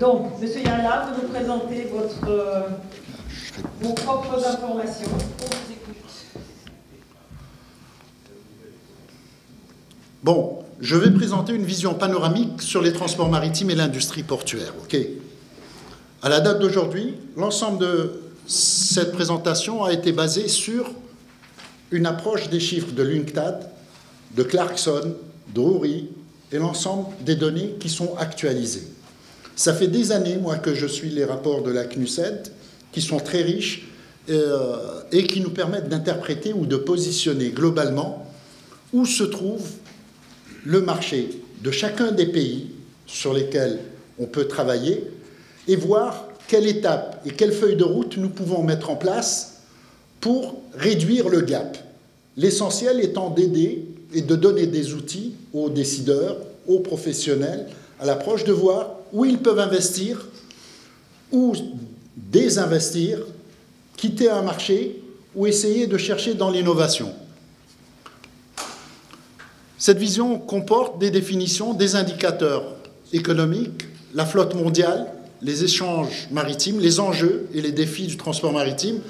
Donc, M. Yala, vous nous présentez vos propres informations. On vous écoute. Bon, je vais présenter une vision panoramique sur les transports maritimes et l'industrie portuaire. Ok. À la date d'aujourd'hui, l'ensemble de cette présentation a été basée sur une approche des chiffres de l'UNCTAD, de Clarkson, d'Oury et l'ensemble des données qui sont actualisées. Ça fait des années, moi, que je suis les rapports de la CNUSED, qui sont très riches et qui nous permettent d'interpréter ou de positionner globalement où se trouve le marché de chacun des pays sur lesquels on peut travailler et voir quelle étape et quelle feuille de route nous pouvons mettre en place pour réduire le gap. L'essentiel étant d'aider et de donner des outils aux décideurs, aux professionnels, à l'approche de voir où ils peuvent investir, ou désinvestir, quitter un marché ou essayer de chercher dans l'innovation. Cette vision comporte des définitions, des indicateurs économiques, la flotte mondiale, les échanges maritimes, les enjeux et les défis du transport maritime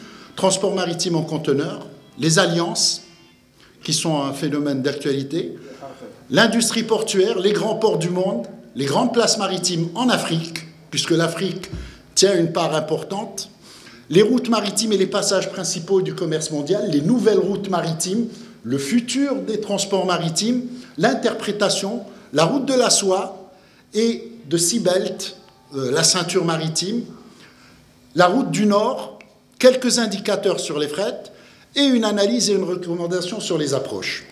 en conteneur, les alliances, qui sont un phénomène d'actualité, l'industrie portuaire, les grands ports du monde, les grandes places maritimes en Afrique, puisque l'Afrique tient une part importante, les routes maritimes et les passages principaux du commerce mondial, les nouvelles routes maritimes, le futur des transports maritimes, l'interprétation, la route de la soie et de Seabelt, la ceinture maritime, la route du Nord, quelques indicateurs sur les frettes et une analyse et une recommandation sur les approches.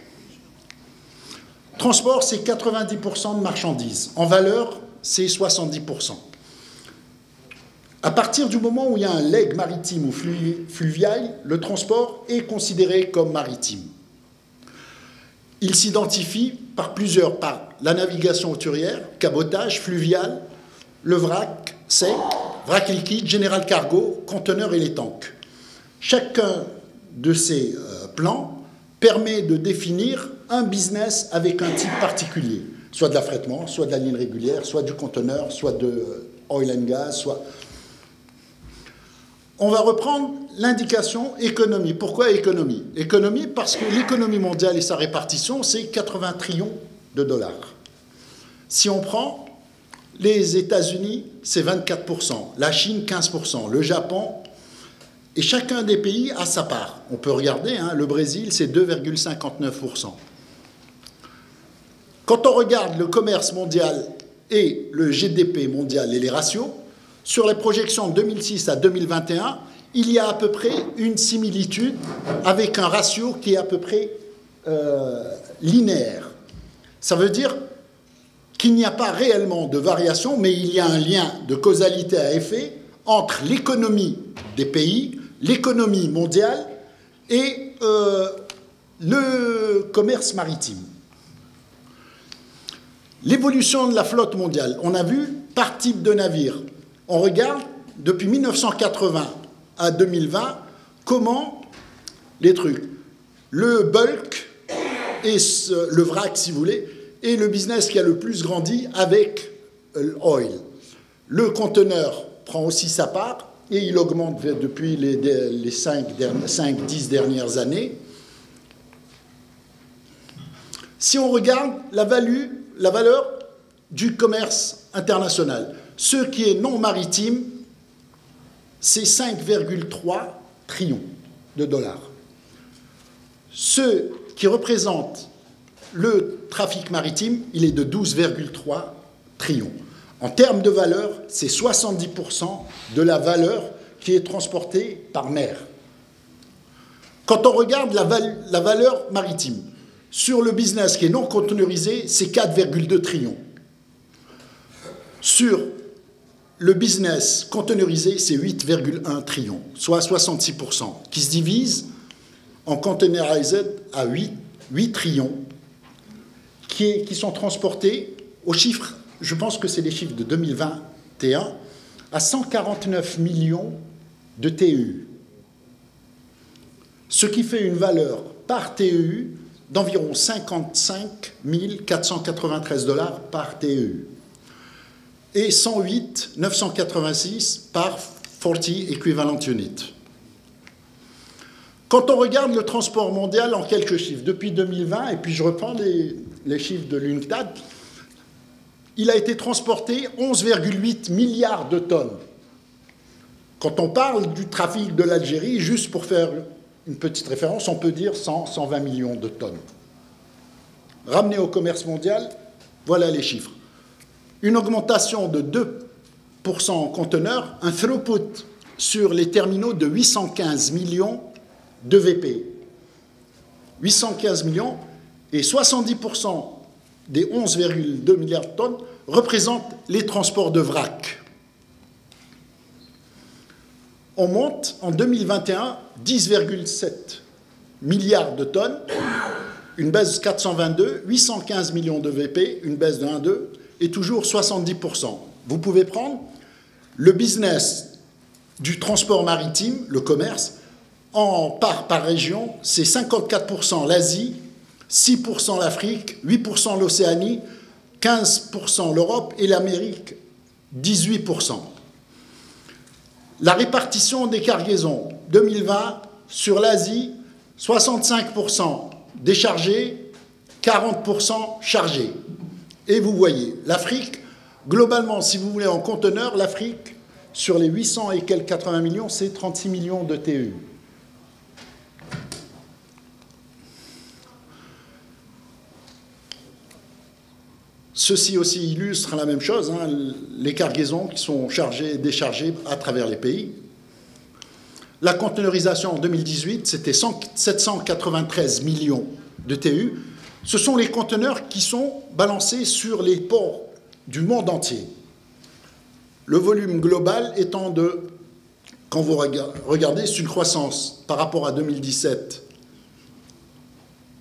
Transport, c'est 90% de marchandises. En valeur, c'est 70%. À partir du moment où il y a un leg maritime ou fluvial, le transport est considéré comme maritime. Il s'identifie par la navigation hauturière, cabotage, fluvial, le vrac sec, vrac liquide, général cargo, conteneurs et les tanks. Chacun de ces plans permet de définir un business avec un type particulier, soit de l'affrètement, soit de la ligne régulière, soit du conteneur, soit de oil and gas, soit... On va reprendre l'indication économie. Pourquoi économie? Économie parce que l'économie mondiale et sa répartition, c'est 80 trillions de dollars. Si on prend les États-Unis, c'est 24%, la Chine, 15%, le Japon, et chacun des pays a sa part. On peut regarder, le Brésil, c'est 2,59%. Quand on regarde le commerce mondial et le GDP mondial et les ratios, sur les projections de 2006 à 2021, il y a à peu près une similitude avec un ratio qui est à peu près linéaire. Ça veut dire qu'il n'y a pas réellement de variation, mais il y a un lien de causalité à effet entre l'économie des pays, l'économie mondiale et le commerce maritime. L'évolution de la flotte mondiale, on a vu par type de navire. On regarde depuis 1980 à 2020 comment les trucs, le bulk et le vrac si vous voulez, est le business qui a le plus grandi avec l'oil. Le conteneur prend aussi sa part et il augmente depuis les 5-10 dernières années. Si on regarde la valeur du commerce international, ce qui est non maritime, c'est 5,3 trillions de dollars. Ce qui représente le trafic maritime, il est de 12,3 trillions. En termes de valeur, c'est 70% de la valeur qui est transportée par mer. Quand on regarde la valeur maritime, sur le business qui est non conteneurisé, c'est 4,2 trillions. Sur le business conteneurisé, c'est 8,1 trillions, soit 66%, qui se divise en containerized à 8 trillions, qui sont transportés aux chiffres, je pense que c'est les chiffres de 2021, à 149 millions de TEU. Ce qui fait une valeur par TEU d'environ 55 493 $ par TEU. et 108 986 par 40 equivalent unit. Quand on regarde le transport mondial en quelques chiffres, depuis 2020, et puis je reprends les chiffres de l'UNCTAD, il a été transporté 11,8 milliards de tonnes. Quand on parle du trafic de l'Algérie, juste pour faire une petite référence, on peut dire 120 millions de tonnes. Ramené au commerce mondial, voilà les chiffres. Une augmentation de 2% en conteneurs, un throughput sur les terminaux de 815 millions de VP. 815 millions et 70% des 11,2 milliards de tonnes représentent les transports de vrac. On monte en 2021 10,7 milliards de tonnes, une baisse de 422, 815 millions de VP, une baisse de 1,2 et toujours 70%. Vous pouvez prendre le business du transport maritime, le commerce, en part par région, c'est 54% l'Asie, 6% l'Afrique, 8% l'Océanie, 15% l'Europe et l'Amérique, 18%. La répartition des cargaisons, 2020, sur l'Asie, 65% déchargés, 40% chargés. Et vous voyez, l'Afrique, globalement, si vous voulez en conteneurs, l'Afrique, sur les 800 et quelques 80 millions, c'est 36 millions de TEU. Ceci aussi illustre la même chose, hein, les cargaisons qui sont chargées et déchargées à travers les pays. La conteneurisation en 2018, c'était 793 millions de TEU. Ce sont les conteneurs qui sont balancés sur les ports du monde entier. Le volume global étant de, quand vous regardez, c'est une croissance par rapport à 2017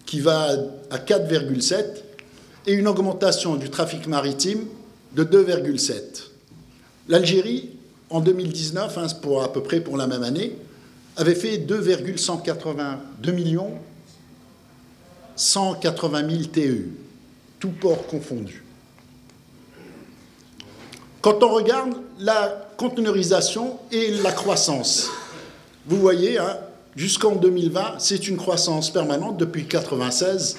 qui va à 4,7 et une augmentation du trafic maritime de 2,7. L'Algérie, en 2019, hein, pour à peu près pour la même année, avait fait 2,182 millions 180 000 TEU, tout port confondu. Quand on regarde la conteneurisation et la croissance, vous voyez, hein, jusqu'en 2020, c'est une croissance permanente depuis 1996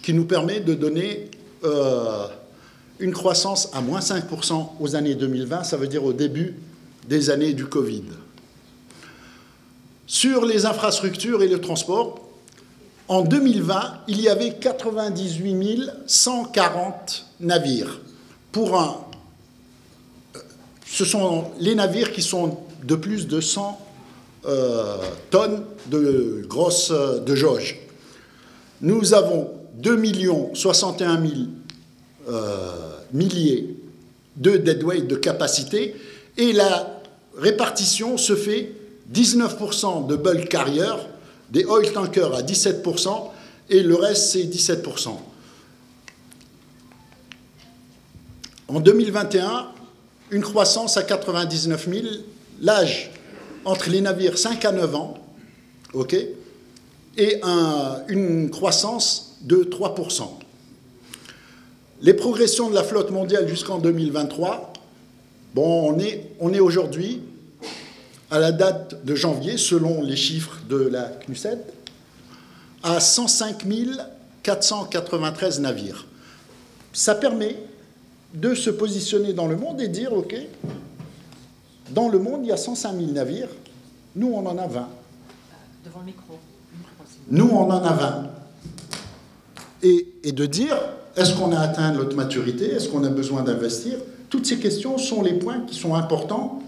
qui nous permet de donner une croissance à moins 5% aux années 2020, ça veut dire au début des années du Covid. Sur les infrastructures et le transport, en 2020, il y avait 98 140 navires. Ce sont les navires qui sont de plus de 100 tonnes de grosses de jauge. Nous avons 2 61 000 milliers de deadweight de capacité et la répartition se fait 19% de bulk carrier, des oil tankers à 17% et le reste c'est 17%. En 2021, une croissance à 99 000, l'âge entre les navires 5 à 9 ans, ok, et une croissance de 3%. Les progressions de la flotte mondiale jusqu'en 2023, bon, on est aujourd'hui, à la date de janvier, selon les chiffres de la CNUSED, à 105 493 navires. Ça permet de se positionner dans le monde et dire, OK, dans le monde, il y a 105 000 navires, nous, on en a 20. Devant le micro. Nous, on en a 20. Et de dire, est-ce qu'on a atteint notre maturité? Est-ce qu'on a besoin d'investir? Toutes ces questions sont les points qui sont importants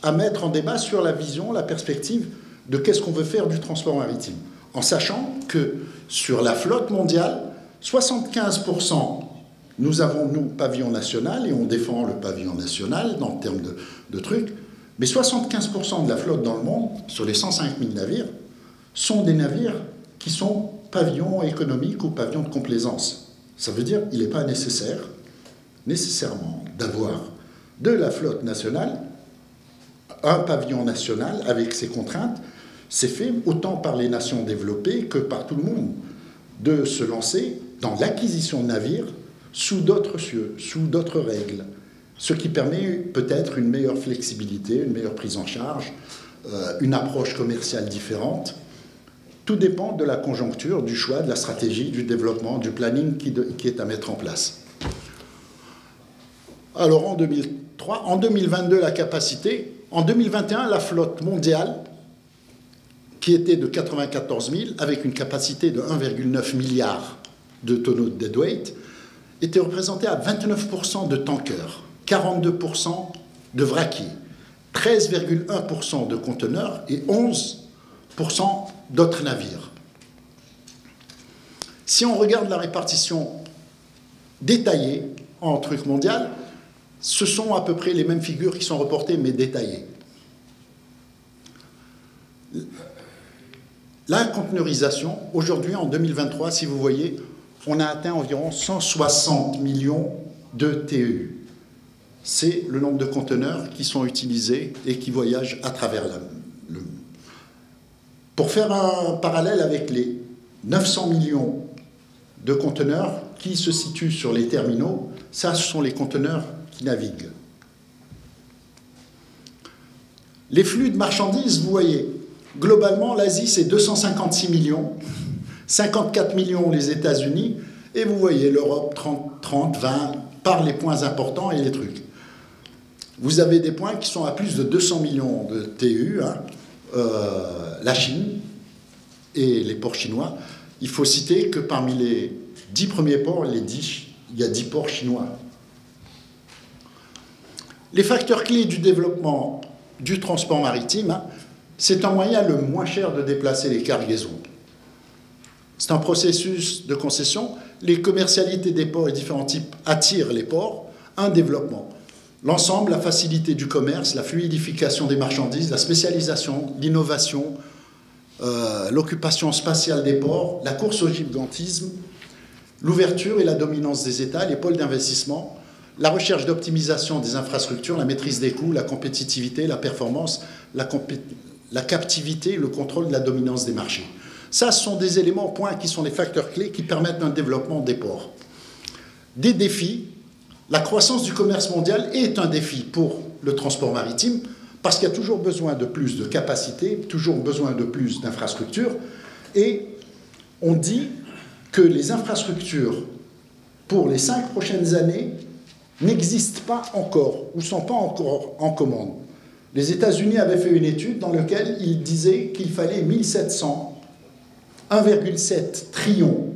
à mettre en débat sur la vision, la perspective de qu'est-ce qu'on veut faire du transport maritime. En sachant que sur la flotte mondiale, 75%, nous avons, nous, pavillon national, et on défend le pavillon national dans le terme de trucs, mais 75% de la flotte dans le monde, sur les 105 000 navires, sont des navires qui sont pavillon économique ou pavillon de complaisance. Ça veut dire qu'il n'est pas nécessairement d'avoir de la flotte nationale un pavillon national avec ses contraintes. C'est fait autant par les nations développées que par tout le monde de se lancer dans l'acquisition de navires sous d'autres cieux, sous d'autres règles, ce qui permet peut-être une meilleure flexibilité, une meilleure prise en charge, une approche commerciale différente. Tout dépend de la conjoncture, du choix, de la stratégie, du développement, du planning qui est à mettre en place. Alors en 2003, en 2022 la capacité, en 2021 la flotte mondiale qui était de 94 000 avec une capacité de 1,9 milliard de tonneaux de deadweight était représentée à 29% de tankers, 42% de vraquiers, 13,1% de conteneurs et 11% d'autres navires. Si on regarde la répartition détaillée en truc mondial, ce sont à peu près les mêmes figures qui sont reportées, mais détaillées. La conteneurisation, aujourd'hui, en 2023, si vous voyez, on a atteint environ 160 millions de TEU. C'est le nombre de conteneurs qui sont utilisés et qui voyagent à travers le... Pour faire un parallèle avec les 900 millions de conteneurs qui se situent sur les terminaux, ça, ce sont les conteneurs qui naviguent. Les flux de marchandises, vous voyez, globalement, l'Asie, c'est 256 millions, 54 millions les États-Unis, et vous voyez l'Europe, 30, 20, par les points importants et les trucs. Vous avez des points qui sont à plus de 200 millions de TEU, hein, la Chine et les ports chinois. Il faut citer que parmi les 10 premiers ports, il y a 10 ports chinois. Les facteurs clés du développement du transport maritime, hein, c'est un moyen le moins cher de déplacer les cargaisons. C'est un processus de concession. Les commercialités des ports et différents types attirent les ports. Un développement. L'ensemble, la facilité du commerce, la fluidification des marchandises, la spécialisation, l'innovation, l'occupation spatiale des ports, la course au gigantisme, l'ouverture et la dominance des États, les pôles d'investissement, la recherche d'optimisation des infrastructures, la maîtrise des coûts, la compétitivité, la performance, la captivité, le contrôle de la dominance des marchés. Ça, ce sont des éléments, points qui sont les facteurs clés qui permettent un développement des ports. Des défis. La croissance du commerce mondial est un défi pour le transport maritime parce qu'il y a toujours besoin de plus de capacités, toujours besoin de plus d'infrastructures. Et on dit que les infrastructures pour les 5 prochaines années n'existent pas encore ou ne sont pas encore en commande. Les États-Unis avaient fait une étude dans laquelle ils disaient qu'il fallait 1,7 trillion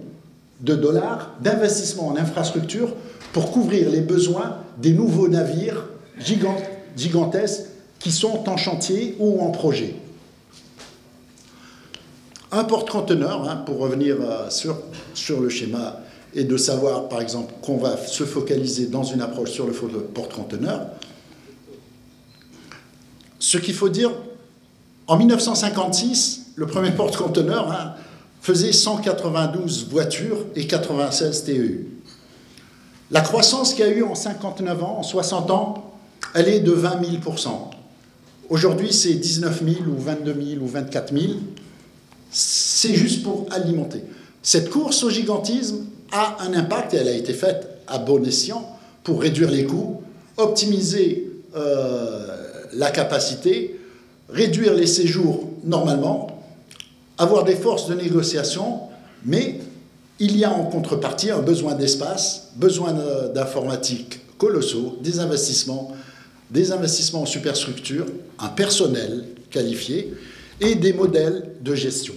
de dollars d'investissement en infrastructure pour couvrir les besoins des nouveaux navires gigantesques qui sont en chantier ou en projet. Un porte-conteneur, hein, pour revenir sur le schéma, et de savoir, par exemple, qu'on va se focaliser dans une approche sur le porte-conteneur. Ce qu'il faut dire, en 1956, le premier porte-conteneur, hein, faisait 192 voitures et 96 TEU. La croissance qu'il y a eu en 59 ans, en 60 ans, elle est de 20 000%. Aujourd'hui, c'est 19 000 ou 22 000 ou 24 000. C'est juste pour alimenter. Cette course au gigantisme a un impact, et elle a été faite à bon escient, pour réduire les coûts, optimiser la capacité, réduire les séjours normalement, avoir des forces de négociation, mais il y a en contrepartie un besoin d'espace, besoin d'informatique colossaux, des investissements en superstructure, un personnel qualifié et des modèles de gestion.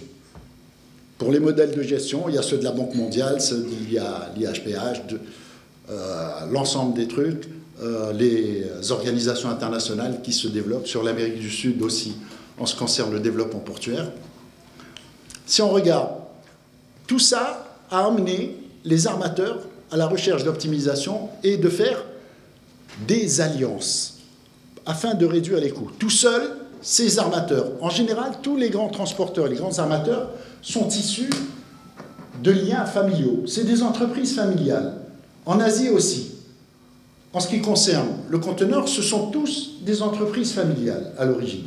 Pour les modèles de gestion, il y a ceux de la Banque mondiale, il y a l'IHPH, l'ensemble des trucs, les organisations internationales qui se développent, sur l'Amérique du Sud aussi, en ce qui concerne le développement portuaire. Si on regarde, tout ça a amené les armateurs à la recherche d'optimisation et de faire des alliances afin de réduire les coûts. Tout seuls, ces armateurs, en général, tous les grands transporteurs, les grands armateurs, sont issus de liens familiaux. C'est des entreprises familiales. En Asie aussi. En ce qui concerne le conteneur, ce sont tous des entreprises familiales à l'origine,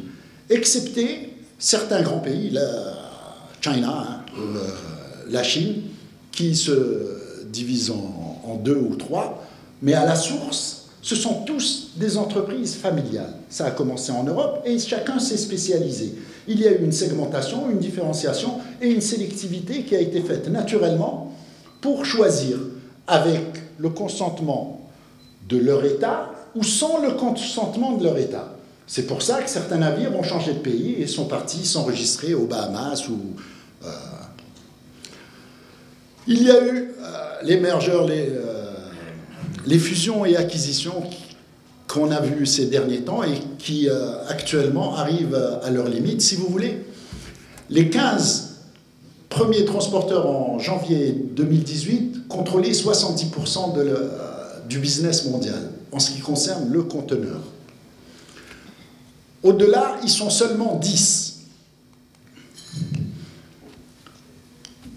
excepté certains grands pays, la China, hein, la Chine, qui se divisent en 2 ou 3, mais à la source, ce sont tous des entreprises familiales. Ça a commencé en Europe et chacun s'est spécialisé. Il y a eu une segmentation, une différenciation et une sélectivité qui a été faite naturellement pour choisir avec le consentement de leur État ou sans le consentement de leur État. C'est pour ça que certains navires ont changé de pays et sont partis s'enregistrer aux Bahamas ou... Il y a eu les mergers, les fusions et acquisitions qu'on a vues ces derniers temps et qui actuellement arrivent à leur limite. Si vous voulez, les 15 premiers transporteurs en janvier 2018 contrôlaient 70% du business mondial en ce qui concerne le conteneur. Au-delà, ils sont seulement 10.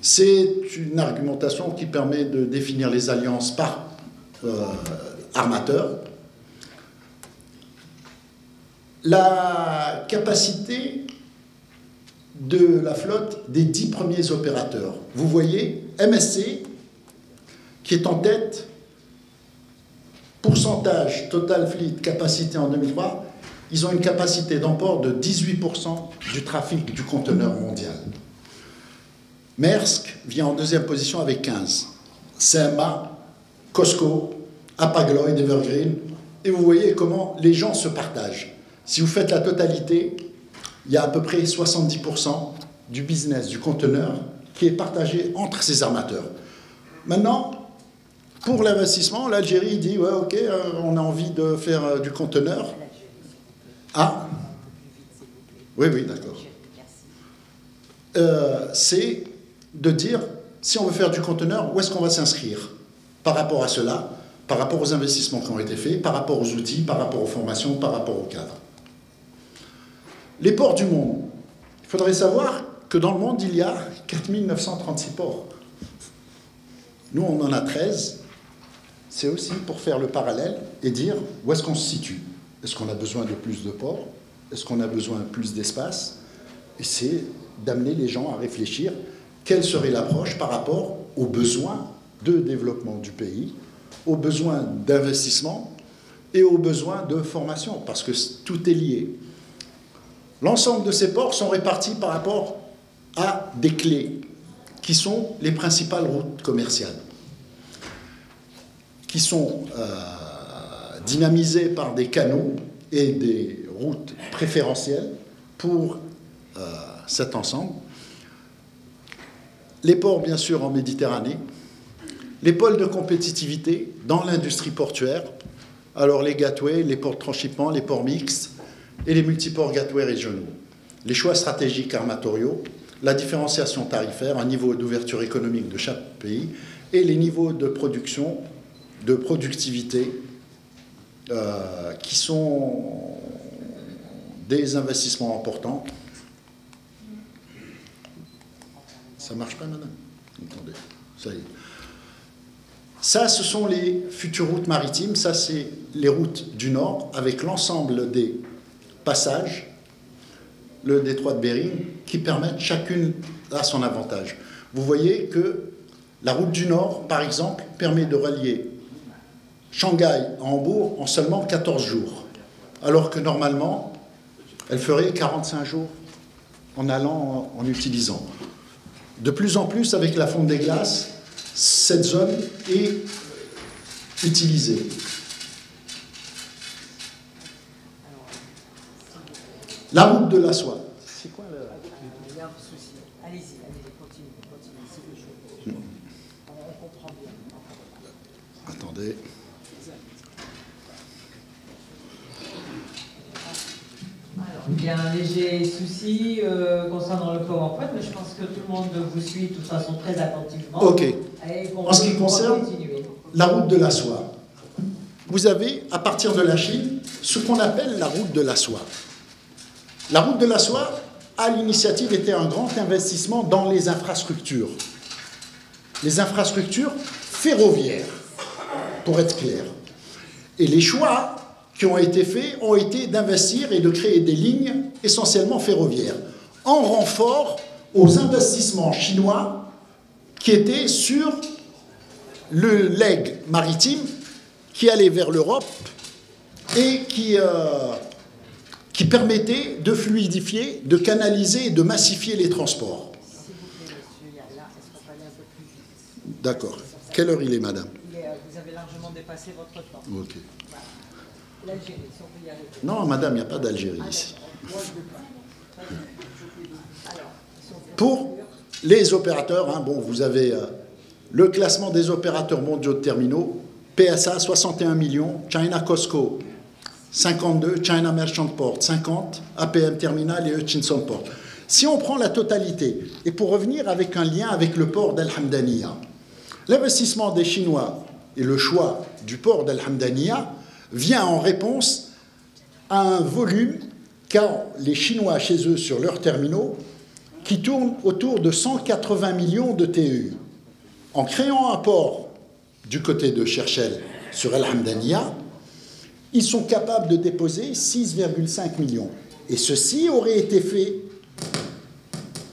C'est une argumentation qui permet de définir les alliances par armateur. La capacité de la flotte des 10 premiers opérateurs. Vous voyez, MSC, qui est en tête, pourcentage total fleet capacité en 2003, ils ont une capacité d'emport de 18% du trafic du conteneur mondial. Maersk vient en deuxième position avec 15. CMA, COSCO, Hapag-Lloyd, Evergreen. Et vous voyez comment les gens se partagent. Si vous faites la totalité, il y a à peu près 70% du business du conteneur qui est partagé entre ces armateurs. Maintenant, pour l'investissement, l'Algérie dit « ouais, ok, on a envie de faire du conteneur ». Ah, oui, oui, d'accord. C'est de dire, si on veut faire du conteneur, où est-ce qu'on va s'inscrire par rapport à cela, par rapport aux investissements qui ont été faits, par rapport aux outils, par rapport aux formations, par rapport au cadre. Les ports du monde. Il faudrait savoir que dans le monde, il y a 4936 ports. Nous, on en a 13. C'est aussi pour faire le parallèle et dire où est-ce qu'on se situe. Est-ce qu'on a besoin de plus de ports? Est-ce qu'on a besoin de plus d'espace? Et c'est d'amener les gens à réfléchir quelle serait l'approche par rapport aux besoins de développement du pays, aux besoins d'investissement et aux besoins de formation, parce que tout est lié. L'ensemble de ces ports sont répartis par rapport à des clés, qui sont les principales routes commerciales, qui sont dynamisées par des canaux et des routes préférentielles pour cet ensemble. Les ports, bien sûr, en Méditerranée, les pôles de compétitivité dans l'industrie portuaire, alors les gateways, les ports de transshipement, les ports mixtes et les multiports gateways régionaux. Les choix stratégiques armatoriaux, la différenciation tarifaire, un niveau d'ouverture économique de chaque pays et les niveaux de production, de productivité qui sont des investissements importants. Ça marche pas, madame? Attendez, ça y est. Ça, ce sont les futures routes maritimes. Ça, c'est les routes du Nord avec l'ensemble des passages, le détroit de Bering, qui permettent chacune à son avantage. Vous voyez que la route du Nord, par exemple, permet de relier Shanghai à Hambourg en seulement 14 jours, alors que normalement, elle ferait 45 jours en allant, en utilisant. De plus en plus, avec la fonte des glaces, cette zone est utilisée. La route de la soie. C'est quoi le... Il y a un souci. Allez-y, continuez. On comprend bien. Attendez. Alors, il y a un léger souci concernant le PowerPoint, mais je pense que tout le monde vous suit de toute façon très attentivement. Ok. En ce qui concerne la route de la soie, vous avez, à partir de la Chine, ce qu'on appelle la route de la soie. La route de la soie, à l'initiative, était un grand investissement dans les infrastructures. Les infrastructures ferroviaires, pour être clair. Et les choix qui ont été faits ont été d'investir et de créer des lignes essentiellement ferroviaires, en renfort aux investissements chinois qui étaient sur le leg maritime qui allait vers l'Europe et qui permettait de fluidifier, de canaliser et de massifier les transports. D'accord. Quelle heure il est, madame? Vous avez largement dépassé votre temps. Ok. L'Algérie, si on peut y arriver. Non, madame, il n'y a pas d'Algérie ici. Pour les opérateurs, hein, bon, vous avez le classement des opérateurs mondiaux de terminaux, PSA 61 millions, China Costco 52, China Merchant Port 50, APM Terminal et Hutchinson Port. Si on prend la totalité, et pour revenir avec un lien avec le port d'Al Hamdaniya, l'investissement des Chinois et le choix du port d'Al Hamdaniya vient en réponse à un volume qu'a les Chinois chez eux sur leurs terminaux qui tourne autour de 180 millions de TEU. En créant un port du côté de Cherchell sur Al Hamdaniya, ils sont capables de déposer 6,5 millions. Et ceci aurait été fait,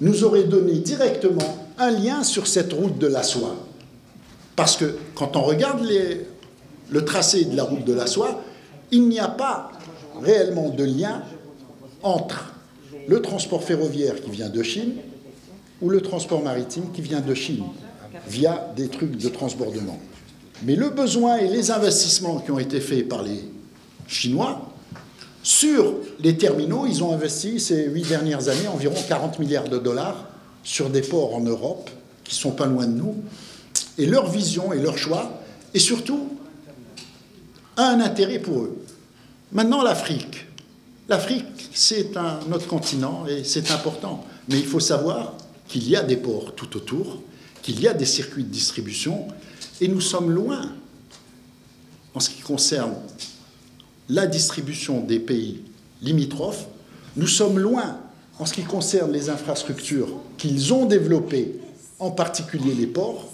nous aurait donné directement un lien sur cette route de la soie. Parce que quand on regarde le tracé de la route de la soie, il n'y a pas réellement de lien entre le transport ferroviaire qui vient de Chine ou le transport maritime qui vient de Chine, via des trucs de transbordement. Mais le besoin et les investissements qui ont été faits par les Chinois, sur les terminaux, ils ont investi ces 8 dernières années environ 40 milliards de dollars sur des ports en Europe, qui ne sont pas loin de nous, et leur vision et leur choix, et surtout, a un intérêt pour eux. Maintenant, l'Afrique. L'Afrique, c'est un autre continent et c'est important. Mais il faut savoir qu'il y a des ports tout autour, qu'il y a des circuits de distribution, et nous sommes loin, en ce qui concerne la distribution des pays limitrophes, nous sommes loin, en ce qui concerne les infrastructures qu'ils ont développées, en particulier les ports.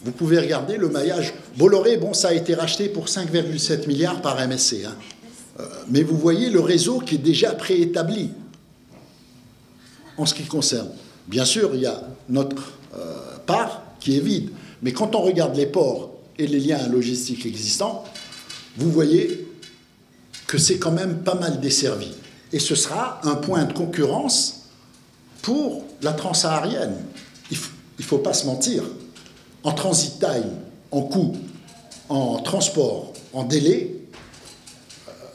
Vous pouvez regarder le maillage. Bolloré, bon, ça a été racheté pour 5,7 milliards par MSC. Hein. Mais vous voyez le réseau qui est déjà préétabli en ce qui concerne. Bien sûr, il y a notre part qui est vide. Mais quand on regarde les ports et les liens logistiques existants, vous voyez que c'est quand même pas mal desservi. Et ce sera un point de concurrence pour la transsaharienne. Il ne faut pas se mentir. En transit time, en coût, en transport, en délai,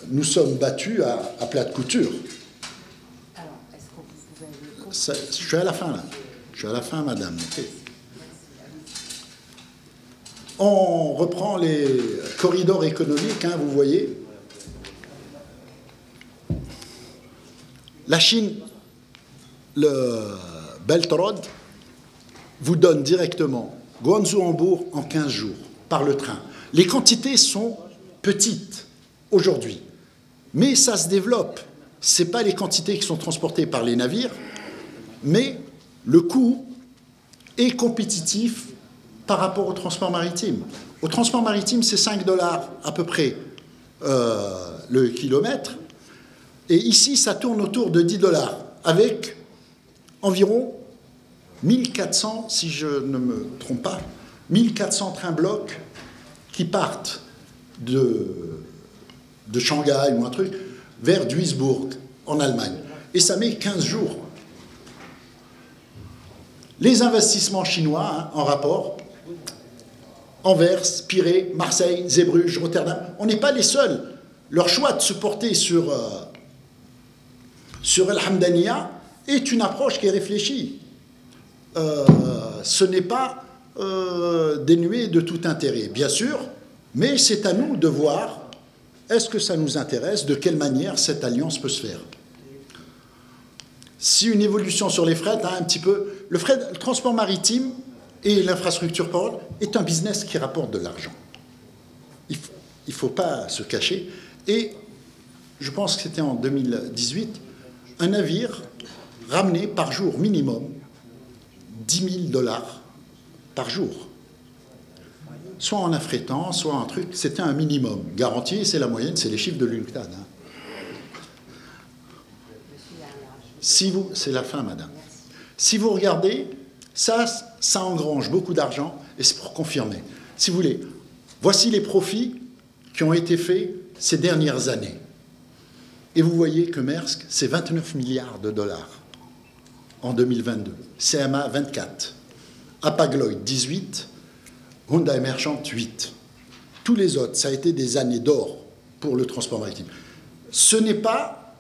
nous sommes battus à plat de couture. Alors, est-ce que vous avez... Je suis à la fin, là. Je suis à la fin, madame. Okay. On reprend les corridors économiques, hein, vous voyez. La Chine, le Belt Road, vous donne directement Guangzhou-Hambourg en 15 jours, par le train. Les quantités sont petites aujourd'hui, mais ça se développe. Ce n'est pas les quantités qui sont transportées par les navires, mais le coût est compétitif par rapport au transport maritime. Au transport maritime, c'est 5 $ à peu près le kilomètre, et ici, ça tourne autour de 10 $, avec environ 1400, si je ne me trompe pas, 1400 trains-blocs qui partent de Shanghai ou un truc vers Duisbourg, en Allemagne. Et ça met 15 jours. Les investissements chinois, hein, en rapport, Anvers, Pirée, Marseille, Zeebrugge, Rotterdam, on n'est pas les seuls. Leur choix de se porter sur Al Hamdaniya est une approche qui est réfléchie. Ce n'est pas dénué de tout intérêt, bien sûr, mais c'est à nous de voir est-ce que ça nous intéresse, de quelle manière cette alliance peut se faire. Si une évolution sur les fret, hein, un petit peu, le transport maritime et l'infrastructure port est un business qui rapporte de l'argent. Il ne faut pas se cacher. Et je pense que c'était en 2018, un navire ramenait par jour minimum 10 000 $ par jour. Soit en affrétant, soit un truc, c'était un minimum. Garanti, c'est la moyenne, c'est les chiffres de l'UNCTAD. Hein. C'est la fin, madame. Si vous regardez, ça engrange beaucoup d'argent, et c'est pour confirmer. Si vous voulez, voici les profits qui ont été faits ces dernières années. Et vous voyez que Maersk, c'est 29 milliards de dollars en 2022. CMA, 24. Hapag-Lloyd, 18. Hyundai Merchant, 8. Tous les autres, ça a été des années d'or pour le transport maritime. Ce n'est pas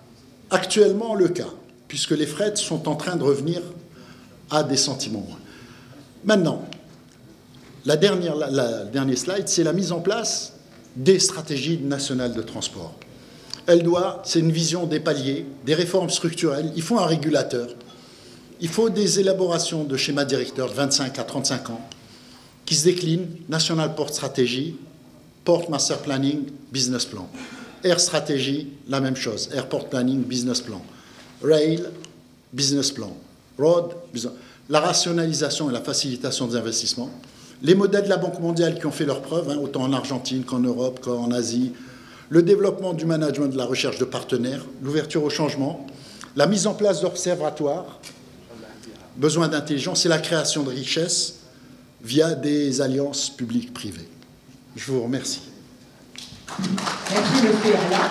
actuellement le cas, puisque les frets sont en train de revenir à des sentiments moins. Maintenant, la dernière slide, c'est la mise en place des stratégies nationales de transport. C'est une vision des paliers, des réformes structurelles. Il faut un régulateur. Il faut des élaborations de schémas directeurs de 25 à 35 ans qui se déclinent: National Port Strategy, Port Master Planning, Business Plan. Air Strategy, la même chose. Airport Planning, Business Plan. Rail, Business Plan. Road, Business Plan. La rationalisation et la facilitation des investissements. Les modèles de la Banque mondiale qui ont fait leurs preuves, autant en Argentine qu'en Europe, qu'en Asie. Le développement du management de la recherche de partenaires. L'ouverture au changement. La mise en place d'observatoires. Besoin d'intelligence et la création de richesses via des alliances publiques-privées. Je vous remercie. Merci, M. Erla.